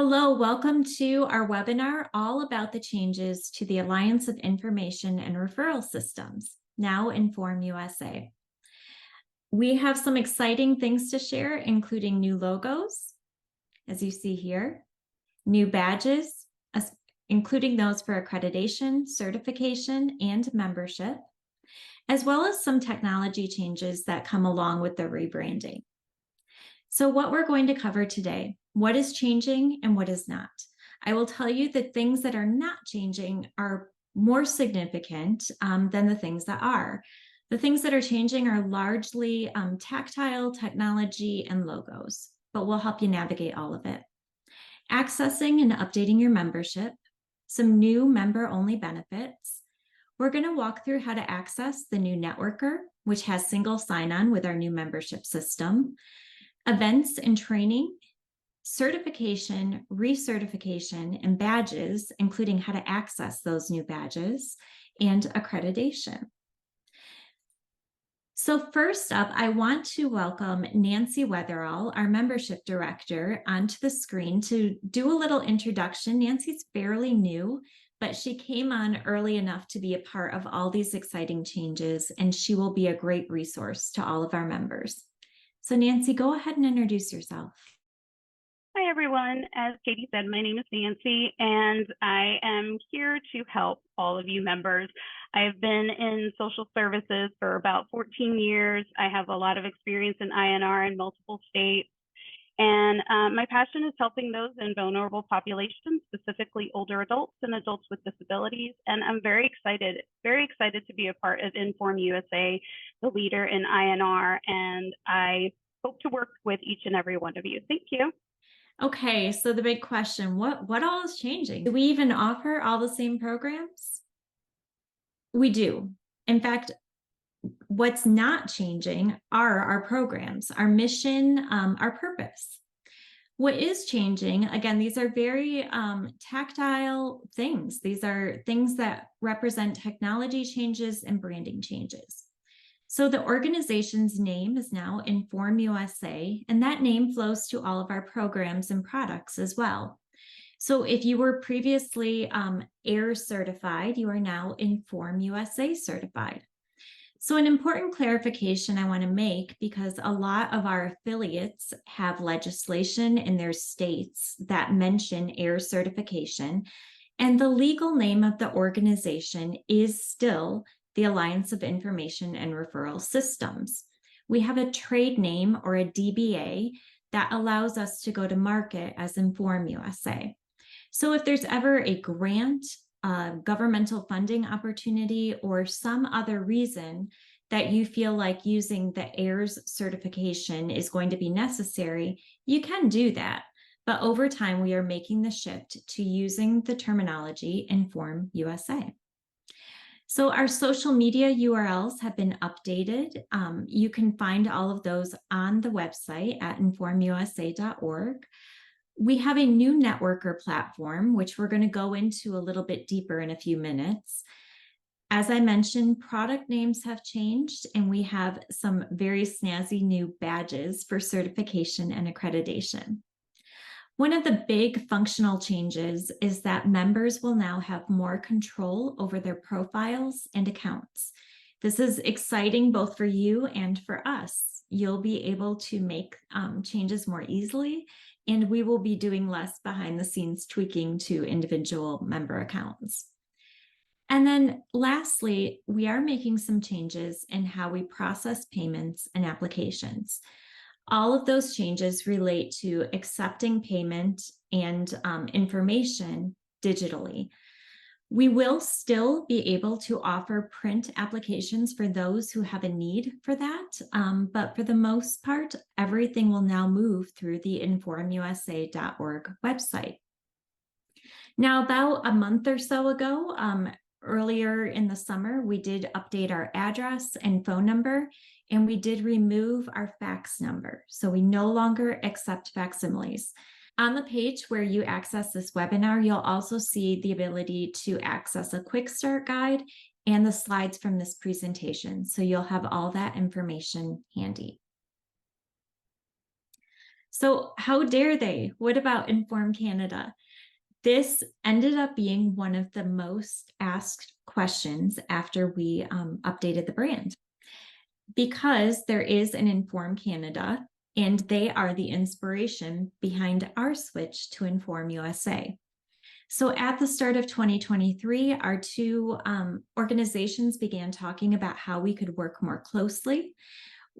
Hello, welcome to our webinar all about the changes to the Alliance of Information and Referral Systems, now Inform USA. We have some exciting things to share, including new logos, as you see here, new badges, including those for accreditation, certification, and membership, as well as some technology changes that come along with the rebranding. So what we're going to cover today, what is changing and what is not. I will tell you that things that are not changing are more significant than the things that are. The things that are changing are largely tactile, technology, and logos, but we'll help you navigate all of it. Accessing and updating your membership, some new member-only benefits. We're going to walk through how to access the new networker, which has single sign-on with our new membership system. Events and training, certification, recertification, and badges, including how to access those new badges, and accreditation. So first up, I want to welcome Nancy Weatherall, our membership director, onto the screen to do a little introduction. Nancy's fairly new, but she came on early enough to be a part of all these exciting changes, and she will be a great resource to all of our members. So Nancy, go ahead and introduce yourself. Hi, everyone. As Katie said, my name is Nancy, and I am here to help all of you members. I have been in social services for about 14 years. I have a lot of experience in INR in multiple states, and my passion is helping those in vulnerable populations, specifically older adults and adults with disabilities. And I'm very excited to be a part of Inform USA, the leader in INR, and I hope to work with each and every one of you. Thank you. Okay, so the big question, what all is changing? Do we even offer all the same programs? We do. In fact, what's not changing are our programs, our mission, our purpose. What is changing, again, these are very tactile things. These are things that represent technology changes and branding changes. So the organization's name is now Inform USA, and that name flows to all of our programs and products as well. So if you were previously AIRS certified, you are now Inform USA certified. So an important clarification I want to make, because a lot of our affiliates have legislation in their states that mention AIRS certification, and the legal name of the organization is still the Alliance of Information and Referral Systems. We have a trade name or a DBA that allows us to go to market as Inform USA. So if there's ever a grant, governmental funding opportunity, or some other reason that you feel like using the AIRS certification is going to be necessary, you can do that. But over time, we are making the shift to using the terminology Inform USA. So our social media URLs have been updated. You can find all of those on the website at informusa.org. We have a new networker platform, which we're going to go into a little bit deeper in a few minutes. As I mentioned, product names have changed, and we have some very snazzy new badges for certification and accreditation. One of the big functional changes is that members will now have more control over their profiles and accounts. This is exciting both for you and for us. You'll be able to make changes more easily, and we will be doing less behind the scenes tweaking to individual member accounts. And then lastly, we are making some changes in how we process payments and applications. All of those changes relate to accepting payment and information digitally. We will still be able to offer print applications for those who have a need for that, but for the most part, everything will now move through the informusa.org website. Now, about a month or so ago, earlier in the summer, we did update our address and phone number, and we did remove our fax number. So we no longer accept facsimiles. On the page where you access this webinar, you'll also see the ability to access a quick start guide and the slides from this presentation. So you'll have all that information handy. So how dare they? What about Inform Canada? This ended up being one of the most asked questions after we updated the brand, because there is an Inform Canada and they are the inspiration behind our switch to Inform USA. So at the start of 2023, our two organizations began talking about how we could work more closely.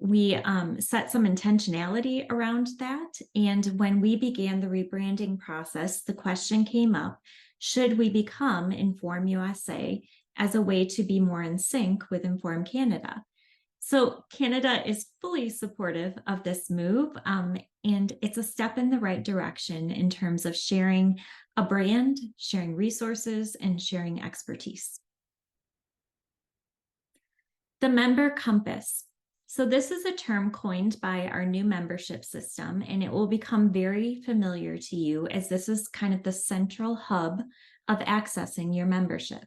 We set some intentionality around that. And when we began the rebranding process, the question came up, should we become Inform USA as a way to be more in sync with Inform Canada? So Canada is fully supportive of this move, and it's a step in the right direction in terms of sharing a brand, sharing resources, and sharing expertise. The member compass. So this is a term coined by our new membership system, and it will become very familiar to you as this is kind of the central hub of accessing your membership.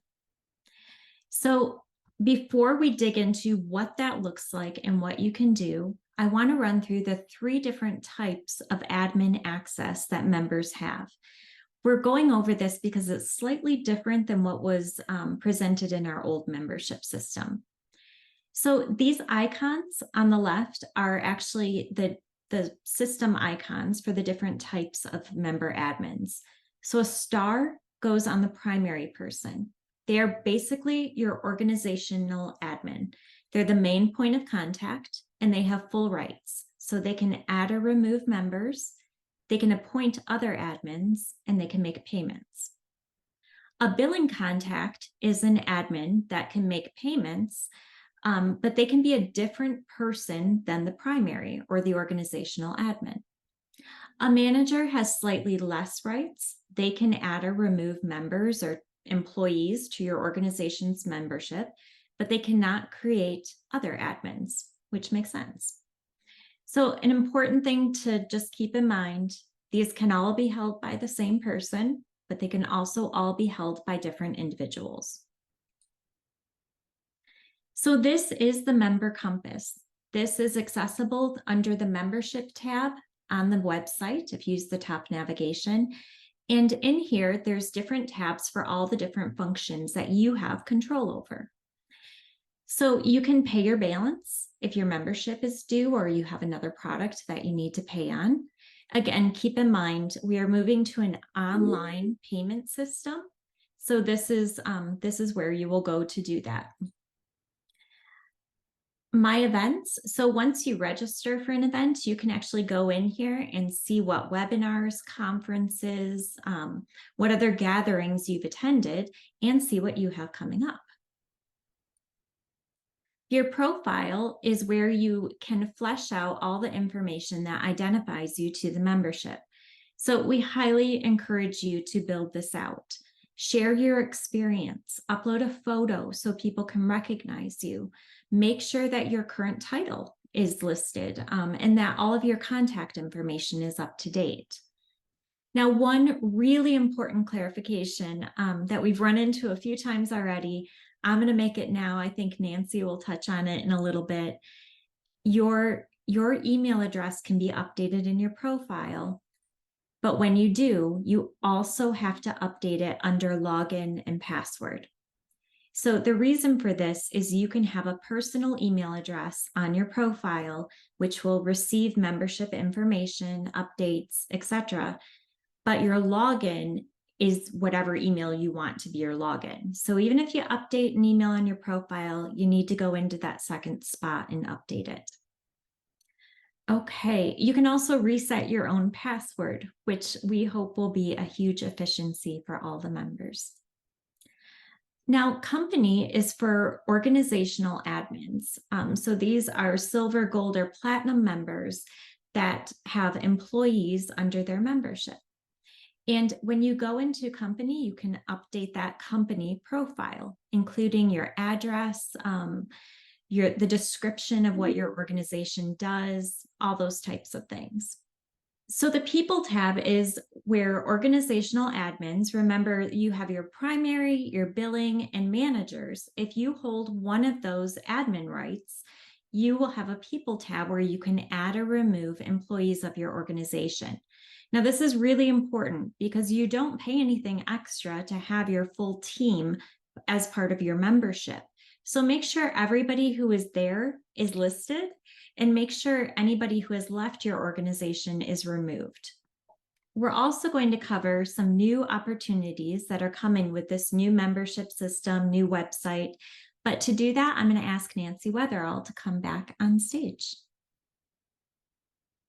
So before we dig into what that looks like and what you can do, I want to run through the 3 different types of admin access that members have. We're going over this because it's slightly different than what was presented in our old membership system. So these icons on the left are actually the system icons for the different types of member admins. So a star goes on the primary person. They are basically your organizational admin. They're the main point of contact and they have full rights. So they can add or remove members, they can appoint other admins, and they can make payments. A billing contact is an admin that can make payments, but they can be a different person than the primary or the organizational admin. A manager has slightly less rights. They can add or remove members or employees to your organization's membership, but they cannot create other admins, which makes sense. So an important thing to just keep in mind, these can all be held by the same person, but they can also all be held by different individuals. So this is the member compass. This is accessible under the membership tab on the website if you use the top navigation. And in here, there's different tabs for all the different functions that you have control over. So you can pay your balance if your membership is due or you have another product that you need to pay on. Again, keep in mind, we are moving to an online payment system. So this is where you will go to do that. My events. So once you register for an event, you can actually go in here and see what webinars, conferences, what other gatherings you've attended, and see what you have coming up. Your profile is where you can flesh out all the information that identifies you to the membership. So we highly encourage you to build this out. Share your experience, upload a photo so people can recognize you. Make sure that your current title is listed and that all of your contact information is up to date. Now, one really important clarification that we've run into a few times already, I'm going to make it now. I think Nancy will touch on it in a little bit. Your email address can be updated in your profile, but when you do, you also have to update it under login and password. So the reason for this is you can have a personal email address on your profile, which will receive membership information, updates, etc. But your login is whatever email you want to be your login. So even if you update an email on your profile, you need to go into that second spot and update it. Okay, you can also reset your own password, which we hope will be a huge efficiency for all the members. Now, company is for organizational admins. So these are silver, gold, or platinum members that have employees under their membership. And when you go into company, you can update that company profile, including your address, the description of what your organization does, all those types of things. So the people tab is where organizational admins, remember you have your primary, your billing, and managers. If you hold one of those admin rights, you will have a people tab where you can add or remove employees of your organization. Now, this is really important because you don't pay anything extra to have your full team as part of your membership. So make sure everybody who is there is listed, and make sure anybody who has left your organization is removed. We're also going to cover some new opportunities that are coming with this new membership system, new website. But to do that, I'm going to ask Nancy Weatherall to come back on stage.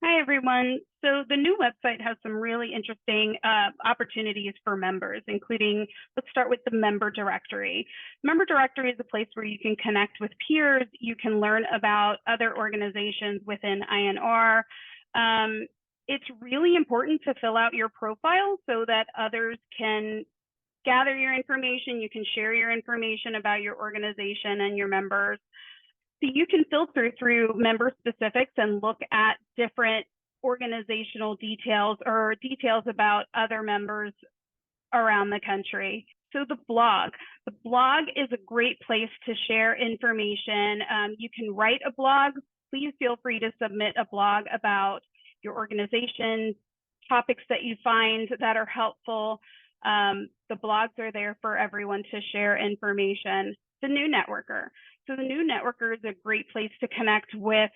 Hi, everyone. So the new website has some really interesting opportunities for members, including, let's start with the member directory. Member directory is a place where you can connect with peers. You can learn about other organizations within INR. It's really important to fill out your profile so that others can gather your information. You can share your information about your organization and your members. So you can filter through member specifics and look at different organizational details or details about other members around the country. So the blog is a great place to share information. You can write a blog. Please feel free to submit a blog about your organization, topics that you find that are helpful. The blogs are there for everyone to share information. The new networker. So the new networker is a great place to connect with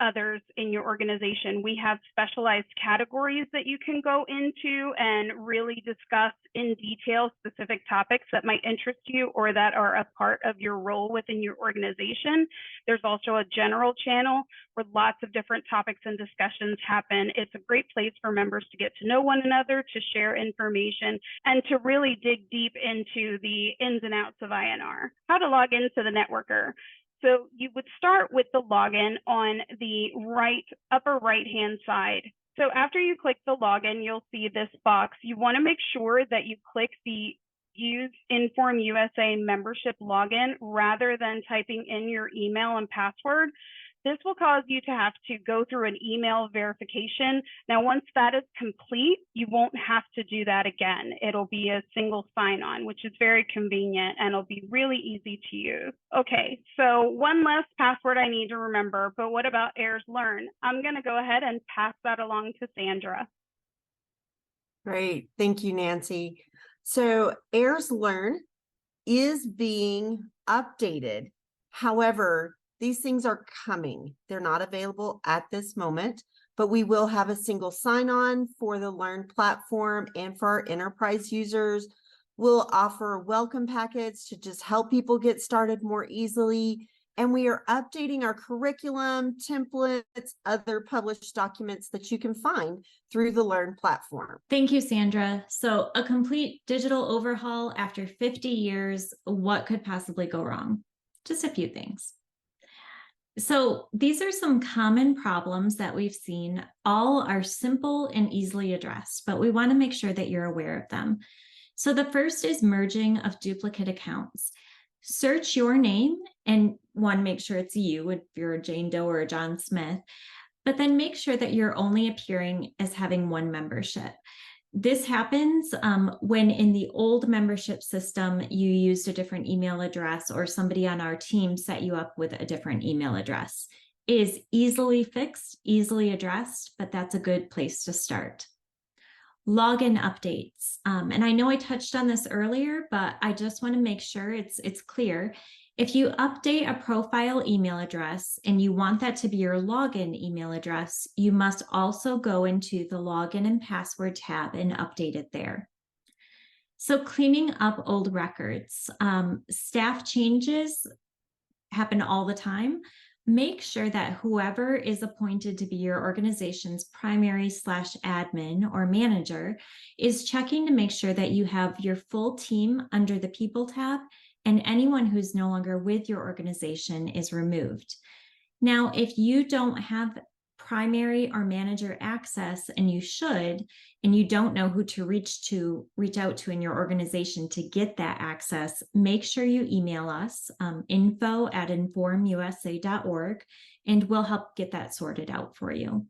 others in your organization. We have specialized categories that you can go into and really discuss in detail specific topics that might interest you or that are a part of your role within your organization. There's also a general channel where lots of different topics and discussions happen. It's a great place for members to get to know one another, to share information, and to really dig deep into the ins and outs of INR. How to log into the networker. So you would start with the login on the upper right-hand side. So after you click the login, you'll see this box. You want to make sure that you click the Use Inform USA membership login rather than typing in your email and password. This will cause you to have to go through an email verification. Now, once that is complete, you won't have to do that again. It'll be a single sign-on, which is very convenient and it'll be really easy to use. Okay, so one last password I need to remember, but what about AIRS Learn? I'm going to go ahead and pass that along to Sandra. Great, thank you, Nancy. So AIRS Learn is being updated. However, these things are coming. They're not available at this moment, but we will have a single sign-on for the Learn platform and for our enterprise users. We'll offer welcome packets to just help people get started more easily. And we are updating our curriculum, templates, other published documents that you can find through the Learn platform. Thank you, Sandra. So a complete digital overhaul after 50 years, what could possibly go wrong? Just a few things. So these are some common problems that we've seen. All are simple and easily addressed, but we want to make sure that you're aware of them. So the first is merging of duplicate accounts. Search your name and make sure it's you if you're a Jane Doe or a John Smith, but then make sure that you're only appearing as having one membership. This happens when in the old membership system, you used a different email address or somebody on our team set you up with a different email address. It is easily fixed, easily addressed, but that's a good place to start. Login updates. And I know I touched on this earlier, but I just want to make sure it's clear. If you update a profile email address and you want that to be your login email address, you must also go into the login and password tab and update it there. So cleaning up old records. Staff changes happen all the time. Make sure that whoever is appointed to be your organization's primary/admin or manager is checking to make sure that you have your full team under the People tab, and anyone who's no longer with your organization is removed. Now, if you don't have primary or manager access, and you should, and you don't know who to reach out to in your organization to get that access, make sure you email us, info@informusa.org, and we'll help get that sorted out for you.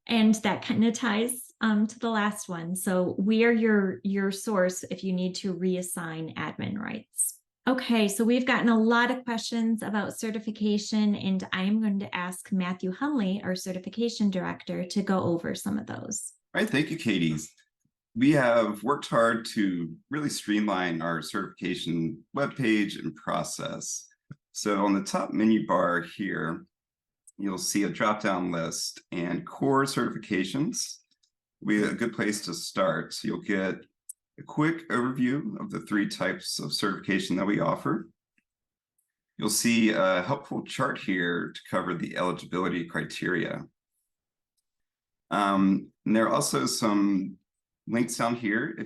And that kind of ties to the last one. So we are your source if you need to reassign admin rights. Okay, so we've gotten a lot of questions about certification, and I'm going to ask Matthew Hunley, our certification director, to go over some of those. All right, thank you, Katie. We have worked hard to really streamline our certification webpage and process. So on the top menu bar here, you'll see a drop-down list and core certifications. We have a good place to start. So you'll get a quick overview of the 3 types of certification that we offer. You'll see a helpful chart here to cover the eligibility criteria. And there are also some links down here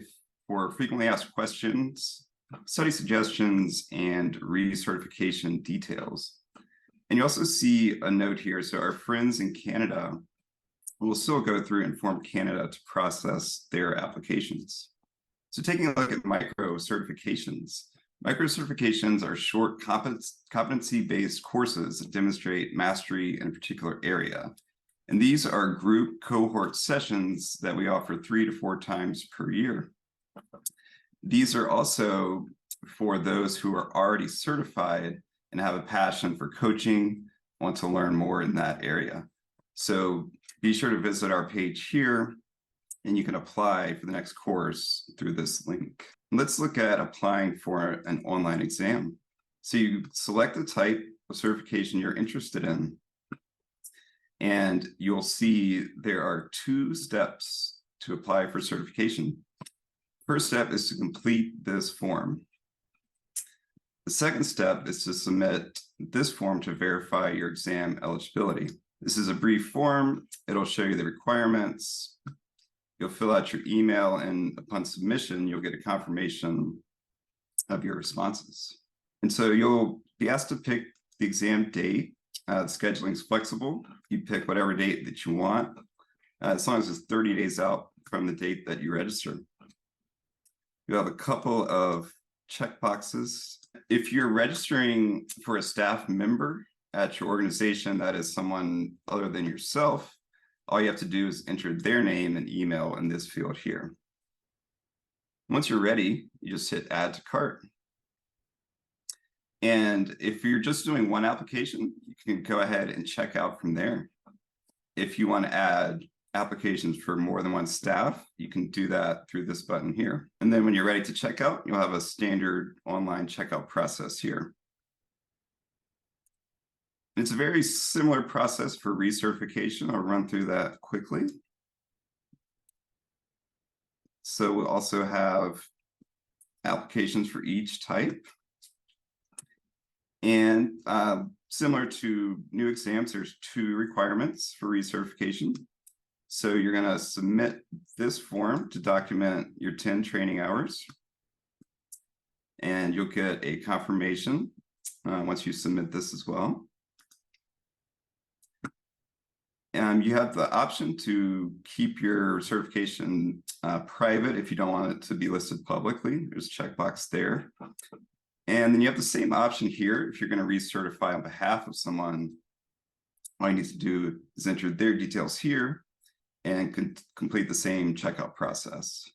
for frequently asked questions, study suggestions, and recertification details. And you also see a note here. So our friends in Canada will still go through Inform Canada to process their applications. So taking a look at micro certifications. Micro certifications are short competency-based courses that demonstrate mastery in a particular area. And these are group cohort sessions that we offer 3 to 4 times per year. These are also for those who are already certified and have a passion for coaching, want to learn more in that area. So be sure to visit our page here, and you can apply for the next course through this link. Let's look at applying for an online exam. So you select the type of certification you're interested in, and you'll see there are 2 steps to apply for certification. First step is to complete this form. The second step is to submit this form to verify your exam eligibility. This is a brief form. It'll show you the requirements. You'll fill out your email, and upon submission, you'll get a confirmation of your responses. And so you'll be asked to pick the exam date. The scheduling is flexible. You pick whatever date that you want, as long as it's 30 days out from the date that you register. You have a couple of checkboxes. If you're registering for a staff member at your organization that is someone other than yourself, all you have to do is enter their name and email in this field here. Once you're ready, you just hit Add to Cart. And if you're just doing one application, you can go ahead and check out from there. If you want to add applications for more than one staff, you can do that through this button here. And then when you're ready to check out, you'll have a standard online checkout process here. It's a very similar process for recertification. I'll run through that quickly. So we'll also have applications for each type. And similar to new exams, there's 2 requirements for recertification. So you're going to submit this form to document your 10 training hours. And you'll get a confirmation once you submit this as well. You have the option to keep your certification private if you don't want it to be listed publicly. There's a checkbox there. And then you have the same option here. If you're going to recertify on behalf of someone, all you need to do is enter their details here and complete the same checkout process.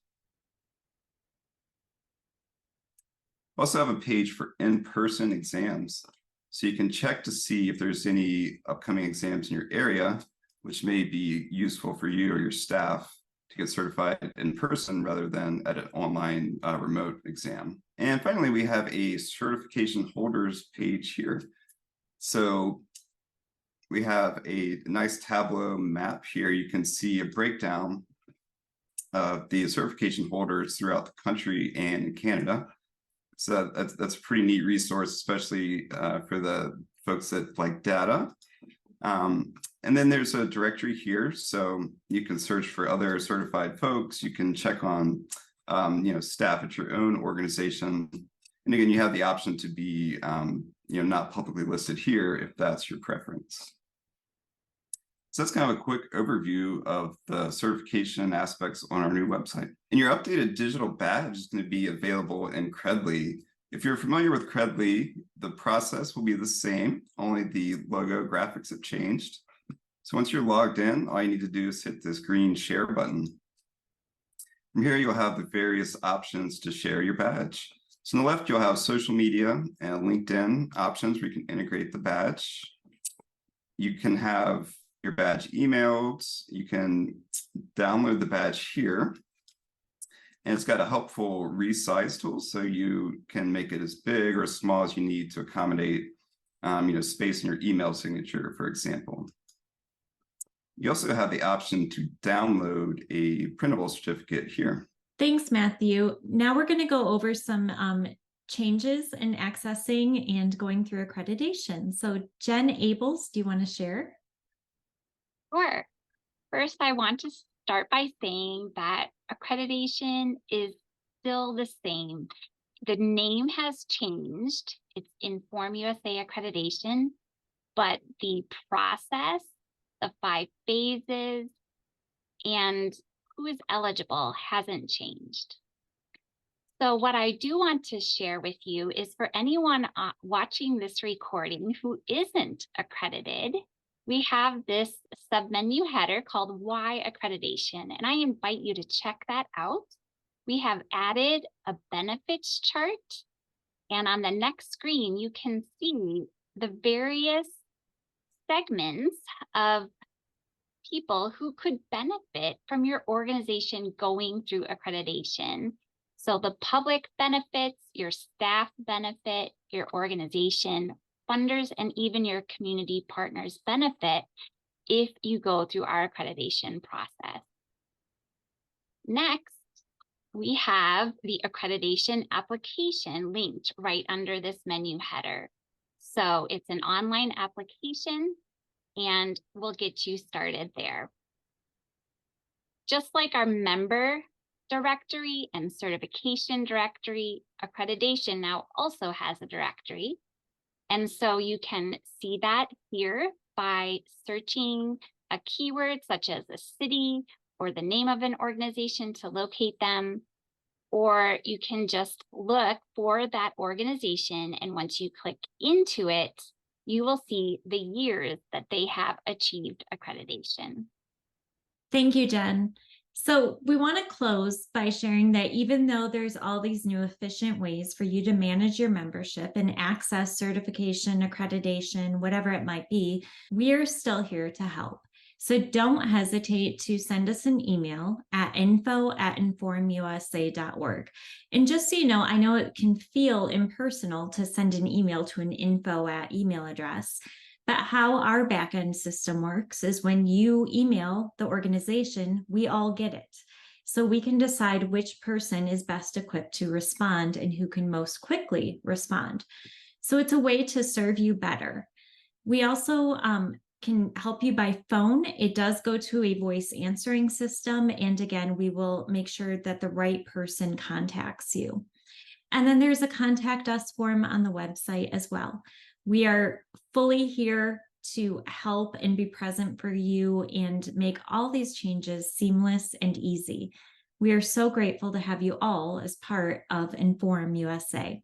Also have a page for in-person exams. So you can check to see if there's any upcoming exams in your area, which may be useful for you or your staff to get certified in person rather than at an online remote exam. And finally, we have a certification holders page here. So we have a nice Tableau map here. You can see a breakdown of the certification holders throughout the country and in Canada. So that's a pretty neat resource, especially for the folks that like data. And then there's a directory here, so you can search for other certified folks. You can check on, staff at your own organization. And again, you have the option to be, not publicly listed here if that's your preference. So that's kind of a quick overview of the certification aspects on our new website. And your updated digital badge is going to be available in Credly. If you're familiar with Credly, the process will be the same, only the logo graphics have changed. So once you're logged in, all you need to do is hit this green share button. From here, you'll have the various options to share your badge. So on the left, you'll have social media and LinkedIn options where you can integrate the badge. You can have your badge emailed. You can download the badge here. And it's got a helpful resize tool, so you can make it as big or as small as you need to accommodate space in your email signature, for example. You also have the option to download a printable certificate here. Thanks, Matthew. Now we're going to go over some changes in accessing and going through accreditation. So Jen Abels, do you want to share? Sure. First, I want to start by saying that accreditation is still the same. The name has changed. It's Inform USA Accreditation, but the process, the 5 phases, and who is eligible hasn't changed. So what I do want to share with you is for anyone watching this recording who isn't accredited, we have this submenu header called Why Accreditation, and I invite you to check that out. We have added a benefits chart, and on the next screen, you can see the various segments of people who could benefit from your organization going through accreditation. So the public benefits, your staff benefit, your organization, funders, and even your community partners benefit if you go through our accreditation process. Next, we have the accreditation application linked right under this menu header. So it's an online application, and we'll get you started there. Just like our member directory and certification directory, accreditation now also has a directory. And so you can see that here by searching a keyword such as a city or the name of an organization to locate them, or you can just look for that organization, and once you click into it, you will see the years that they have achieved accreditation. Thank you, Jen. So we want to close by sharing that even though there's all these new efficient ways for you to manage your membership and access certification, accreditation, whatever it might be, we are still here to help. So don't hesitate to send us an email at info@informusa.org. And just so you know, I know it can feel impersonal to send an email to an info@ email address. But how our backend system works is when you email the organization, we all get it. So we can decide which person is best equipped to respond and who can most quickly respond. So it's a way to serve you better. We also can help you by phone. It does go to a voice answering system. And again, we will make sure that the right person contacts you. And then there's a contact us form on the website as well. We are fully here to help and be present for you and make all these changes seamless and easy. We are so grateful to have you all as part of Inform USA.